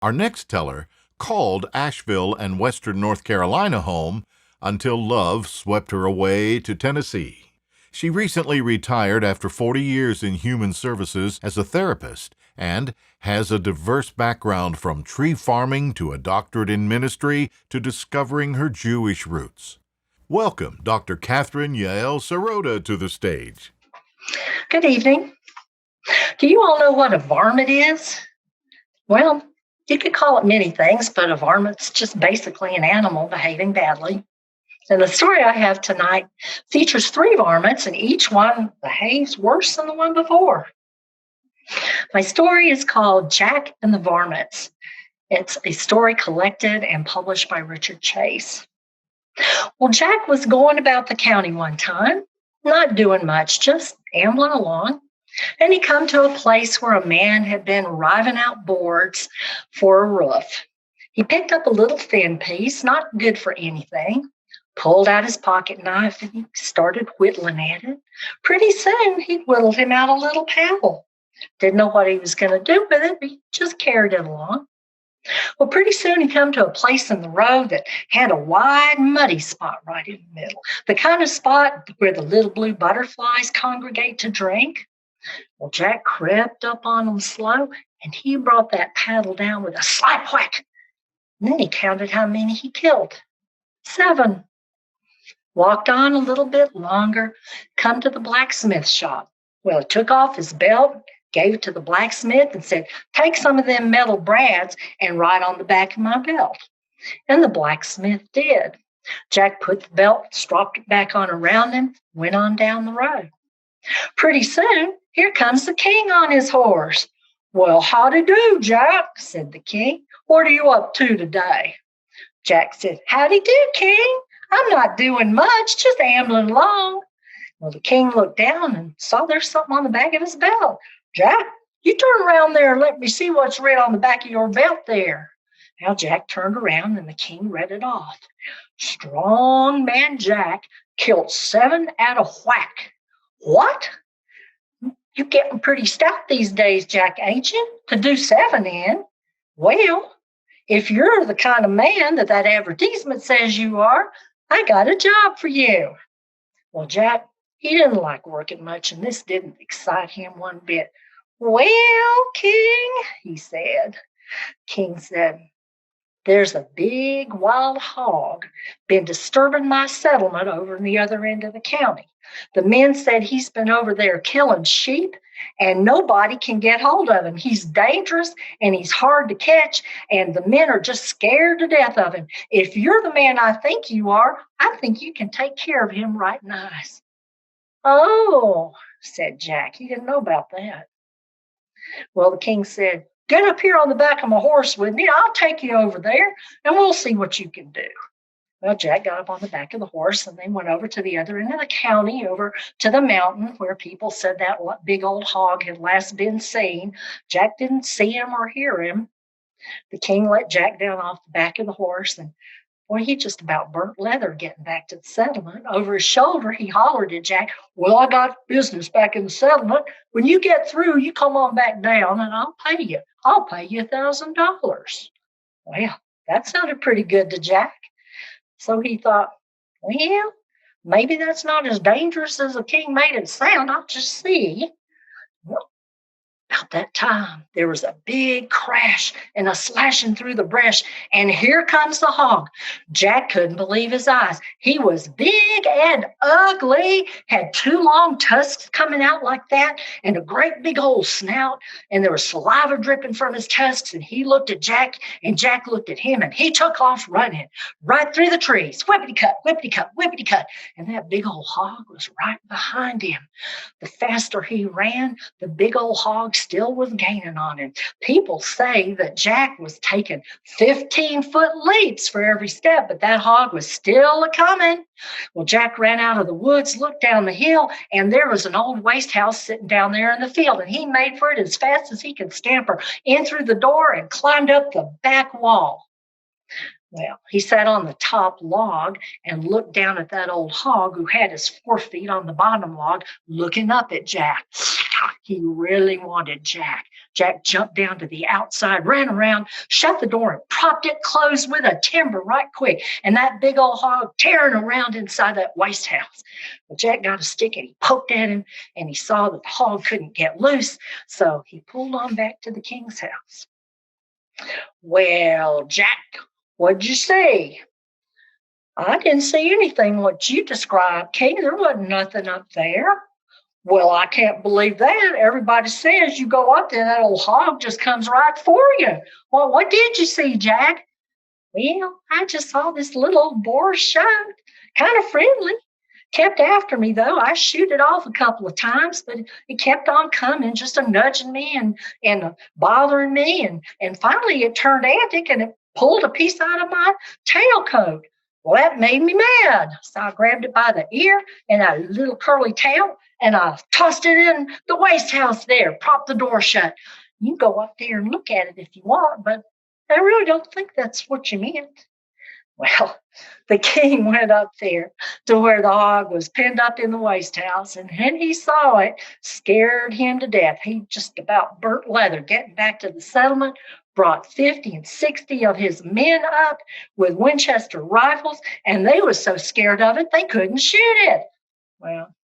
Our next teller called Asheville and Western North Carolina home until love swept her away to Tennessee. She recently retired after 40 years in human services as a therapist and has a diverse background from tree farming to a doctorate in ministry to discovering her Jewish roots. Welcome, Dr. Catherine Yael Serota, to the stage. Good evening. Do you all know what a varmint is? Well, you could call it many things, but a varmint's just basically an animal behaving badly. And the story I have tonight features 3 varmints, and each one behaves worse than the one before. My story is called Jack and the Varmints. It's a story collected and published by Richard Chase. Well, Jack was going about the county one time, not doing much, just ambling along. And he come to a place where a man had been riving out boards for a roof. He picked up a little thin piece, not good for anything, pulled out his pocket knife, and he started whittling at it. Pretty soon, he whittled him out a little paddle. Didn't know what he was going to do with it, but he just carried it along. Well, pretty soon he come to a place in the road that had a wide, muddy spot right in the middle, the kind of spot where the little blue butterflies congregate to drink. Well, Jack crept up on them slow, and he brought that paddle down with a slap whack. And then he counted how many he killed. 7. Walked on a little bit longer, come to the blacksmith shop. Well, he took off his belt, gave it to the blacksmith, and said, "Take some of them metal brads and ride on the back of my belt." And the blacksmith did. Jack put the belt, stropped it back on around him, went on down the road. Pretty soon, here comes the king on his horse. "Well, howdy do, Jack," said the king. "What are you up to today?" Jack said, "Howdy do, king. I'm not doing much, just ambling along." Well, the king looked down and saw there's something on the back of his belt. "Jack, you turn around there and let me see what's writ on the back of your belt there." Now Jack turned around and the king read it off. "Strong man Jack killed 7 at a whack." "What? You getting pretty stout these days, Jack, ain't you, to do 7 in?" "Well, if you're the kind of man that advertisement says you are, I got a job for you." Well, Jack, he didn't like working much, and this didn't excite him one bit. "Well, king," he said. King said, "There's a big wild hog been disturbing my settlement over in the other end of the county. The men said he's been over there killing sheep, and nobody can get hold of him. He's dangerous, and he's hard to catch, and the men are just scared to death of him. If you're the man I think you are, I think you can take care of him right nice." "Oh," said Jack. He didn't know about that. Well, the king said, "Get up here on the back of my horse with me. I'll take you over there, and we'll see what you can do." Well, Jack got up on the back of the horse, and they went over to the other end of the county, over to the mountain where people said that big old hog had last been seen. Jack didn't see him or hear him. The king let Jack down off the back of the horse, and boy, he just about burnt leather getting back to the settlement. Over his shoulder, he hollered at Jack, "Well, I got business back in the settlement. When you get through, you come on back down, and I'll pay you. I'll pay you $1,000. Well, that sounded pretty good to Jack. So he thought, well, maybe that's not as dangerous as the king made it sound. I'll just see. Well, about that time, there was a big crash and a slashing through the brush, and here comes the hog. Jack couldn't believe his eyes. He was big and ugly, had 2 long tusks coming out like that, and a great big old snout, and there was saliva dripping from his tusks, and he looked at Jack, and Jack looked at him, and he took off running right through the trees, whippity-cut, whippity-cut, whippity-cut, and that big old hog was right behind him. The faster he ran, the big old hog still was gaining on him. People say that Jack was taking 15-foot leaps for every step, but that hog was still a-coming. Well, Jack ran out of the woods, looked down the hill, and there was an old waste house sitting down there in the field, and he made for it as fast as he could scamper in through the door and climbed up the back wall. Well, he sat on the top log and looked down at that old hog who had his 4 feet on the bottom log, looking up at Jack. He really wanted Jack Jack jumped down to the outside, ran around, shut the door, and propped it closed with a timber right quick. And that big old hog tearing around inside that waste house. Well, Jack got a stick and he poked at him, and he saw that the hog couldn't get loose. So he pulled on back to the king's house. Well, Jack, what'd you see? I didn't see anything what you described, King. There wasn't nothing up there. Well, I can't believe that. Everybody says you go up there, that old hog just comes right for you. Well, what did you see, Jack? Well, I just saw this little old boar show, kind of friendly. Kept after me, though. I shoot it off a couple of times, but it kept on coming, just nudging me and bothering me. And finally it turned antic and it pulled a piece out of my tailcoat. Well, that made me mad. So I grabbed it by the ear and a little curly tail, and I tossed it in the waste house there, propped the door shut. You can go up there and look at it if you want, but I really don't think that's what you meant. Well, the king went up there to where the hog was pinned up in the waste house, and when he saw it, scared him to death. He just about burnt leather getting back to the settlement, brought 50 and 60 of his men up with Winchester rifles, and they was so scared of it, they couldn't shoot it. Well,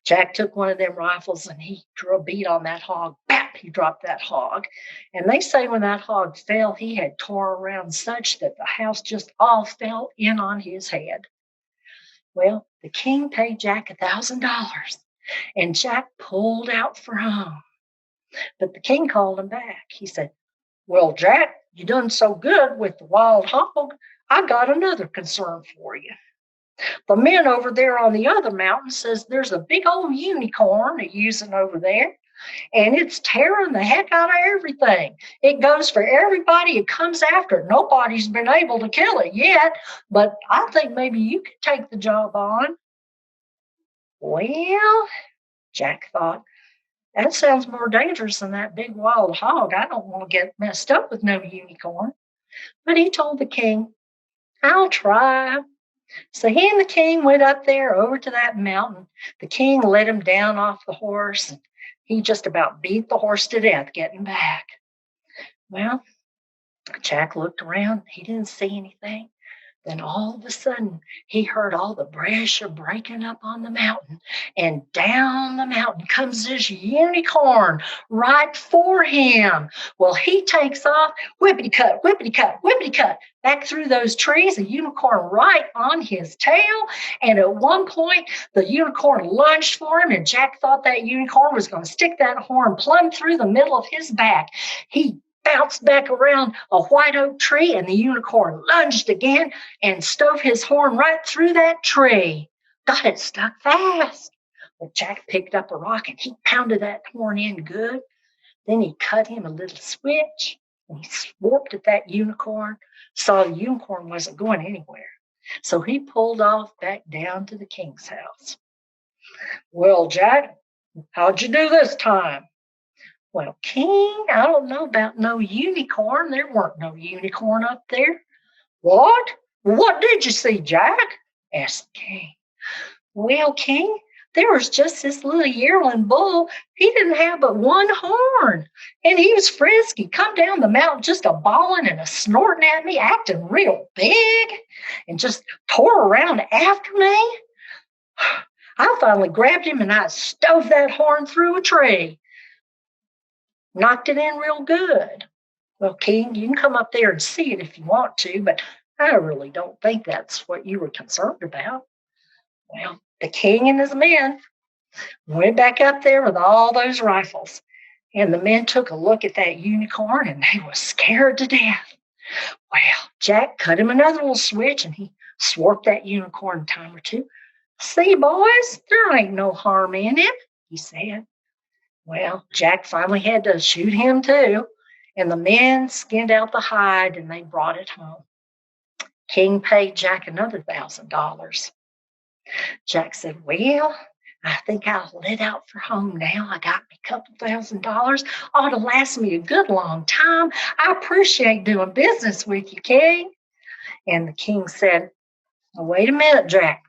Jack took one of them rifles and he drew a bead on that hog. Bap! He dropped that hog. And they say when that hog fell, he had tore around such that the house just all fell in on his head. Well, the king paid Jack $1,000, and Jack pulled out for home. But the king called him back. He said, well, Jack, you done so good with the wild hog. I got another concern for you. The men over there on the other mountain says there's a big old unicorn they're using over there, and it's tearing the heck out of everything. It goes for everybody it comes after. Nobody's been able to kill it yet, but I think maybe you could take the job on. Well, Jack thought, that sounds more dangerous than that big wild hog. I don't want to get messed up with no unicorn. But he told the king, I'll try. So he and the king went up there over to that mountain. The king let him down off the horse, and he just about beat the horse to death getting back. Well, Jack looked around. He didn't see anything. Then all of a sudden, he heard all the pressure breaking up on the mountain, and down the mountain comes this unicorn right for him. Well, he takes off, whippity-cut, whippity-cut, whippity-cut, back through those trees, the unicorn right on his tail. And at one point, the unicorn lunged for him, and Jack thought that unicorn was going to stick that horn plumb through the middle of his back. He bounced back around a white oak tree, and the unicorn lunged again and stove his horn right through that tree. Got it stuck fast. Well, Jack picked up a rock and he pounded that horn in good. Then he cut him a little switch and he swooped at that unicorn, saw the unicorn wasn't going anywhere. So he pulled off back down to the king's house. Well, Jack, how'd you do this time? Well, King, I don't know about no unicorn. There weren't no unicorn up there. What? What did you see, Jack? Asked the king. Well, King, there was just this little yearling bull. He didn't have but one horn, and he was frisky. Come down the mountain just a bawling and a snorting at me, acting real big, and just tore around after me. I finally grabbed him and I stove that horn through a tree. Knocked it in real good. Well, King, you can come up there and see it if you want to, but I really don't think that's what you were concerned about. Well, the king and his men went back up there with all those rifles, and the men took a look at that unicorn, and they were scared to death. Well, Jack cut him another little switch, and he swarped that unicorn a time or two. See, boys, there ain't no harm in it, he said. Well, Jack finally had to shoot him too, and the men skinned out the hide and they brought it home. King paid Jack another $1,000. Jack said, well, I think I'll let out for home now. I got me a couple $1,000. Ought to last me a good long time. I appreciate doing business with you, King. And the king said, well, wait a minute, Jack.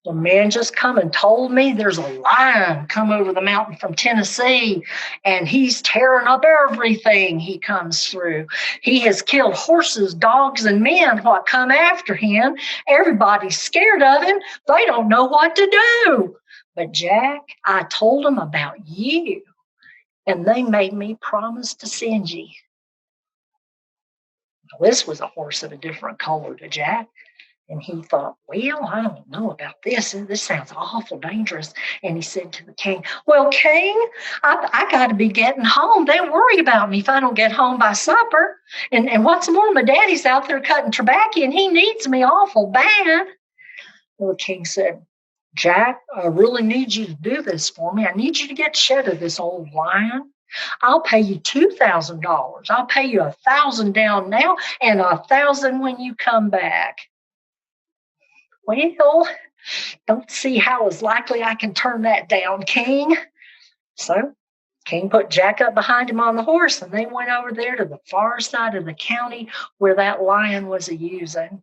The man just come and told me there's a lion come over the mountain from Tennessee, and he's tearing up everything he comes through. He has killed horses, dogs, and men what come after him. Everybody's scared of him. They don't know what to do. But Jack, I told them about you, and they made me promise to send you. Well, this was a horse of a different color to Jack. And he thought, well, I don't know about this. This sounds awful dangerous. And he said to the king, well, king, I got to be getting home. They worry about me if I don't get home by supper. And what's more, my daddy's out there cutting tobacco and he needs me awful bad. Well, the king said, Jack, I really need you to do this for me. I need you to get shed of this old lion. I'll pay you $2,000. I'll pay you $1,000 down now and $1,000 when you come back. Well, don't see how it's likely I can turn that down, King. So King put Jack up behind him on the horse, and they went over there to the far side of the county where that lion was a-using.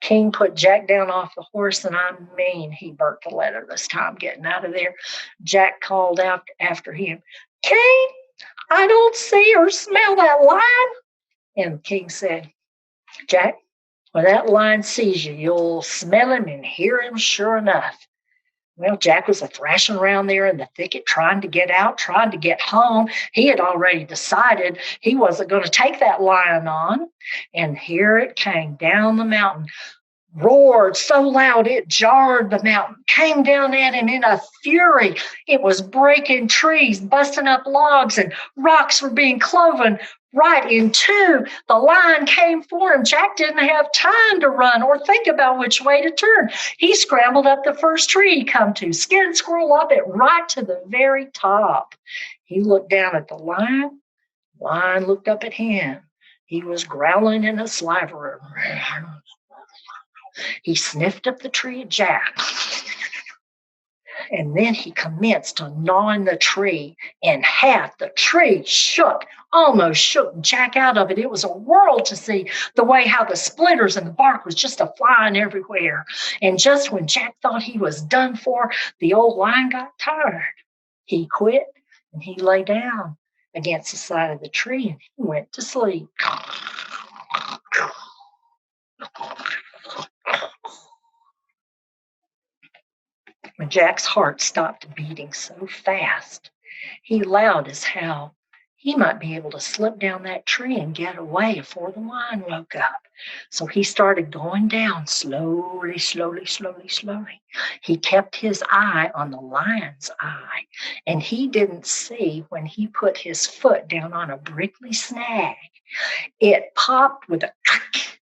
King put Jack down off the horse, and I mean he burnt the leather this time getting out of there. Jack called out after him, King, I don't see or smell that lion. And the king said, Jack, when that lion sees you, you'll smell him and hear him sure enough. Well, Jack was thrashing around there in the thicket, trying to get out, trying to get home. He had already decided he wasn't going to take that lion on. And here it came down the mountain, roared so loud it jarred the mountain, came down at him in a fury. It was breaking trees, busting up logs, and rocks were being cloven right in two. The lion came for him. Jack didn't have time to run or think about which way to turn. He scrambled up the first tree he come to, skin squirrel up it right to the very top. He looked down at the lion. The lion looked up at him. He was growling in a sliver. He sniffed up the tree at Jack. And then he commenced to gnawing the tree in half. The tree shook, almost shook Jack out of it. It was a world to see the way how the splinters and the bark was just a-flying everywhere. And just when Jack thought he was done for, the old lion got tired. He quit and he lay down against the side of the tree and he went to sleep. When Jack's heart stopped beating so fast, he allowed as how he might be able to slip down that tree and get away before the lion woke up. So he started going down slowly, slowly, slowly, slowly. He kept his eye on the lion's eye, and he didn't see when he put his foot down on a prickly snag. It popped with a crack,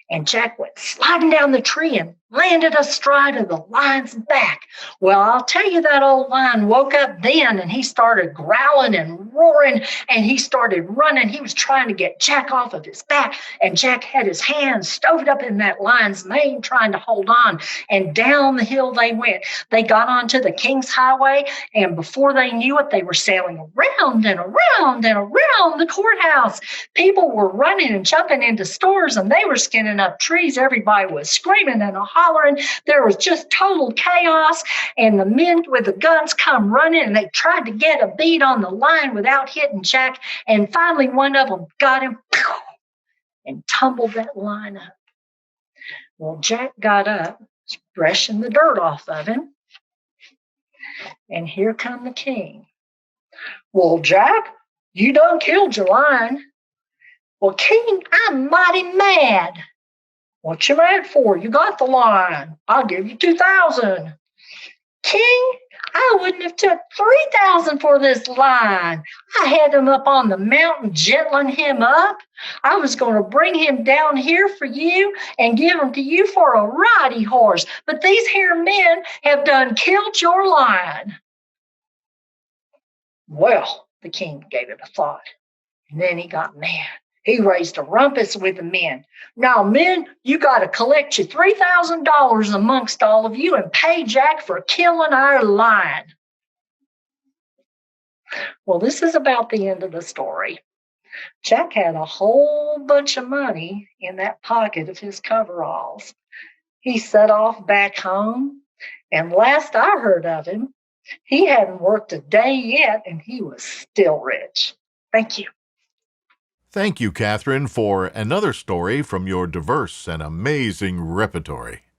and Jack went sliding down the tree and landed astride of the lion's back. Well, I'll tell you, that old lion woke up then and he started growling and roaring and he started running. He was trying to get Jack off of his back, and Jack had his hands stowed up in that lion's mane trying to hold on. And down the hill they went. They got onto the King's Highway, and before they knew it, they were sailing around and around and around the courthouse. People were running and jumping into stores, and they were skinning up trees. Everybody was screaming and hollering. There was just total chaos, and the men with the guns come running, and they tried to get a bead on the lion without hitting Jack, and finally one of them got him and tumbled that lion up. Well, Jack got up, brushing the dirt off of him, and here come the king. Well, Jack, you done killed your lion. Well, King, I'm mighty mad. What you mad for? You got the lion. I'll give you 2,000. King, I wouldn't have took 3,000 for this lion. I had him up on the mountain, gentling him up. I was going to bring him down here for you and give him to you for a riding horse. But these here men have done killed your lion. Well, the king gave it a thought, and then he got mad. He raised a rumpus with the men. Now, men, you got to collect your $3,000 amongst all of you and pay Jack for killing our lion. Well, this is about the end of the story. Jack had a whole bunch of money in that pocket of his coveralls. He set off back home, and last I heard of him, he hadn't worked a day yet and he was still rich. Thank you. Thank you, Catherine, for another story from your diverse and amazing repertory.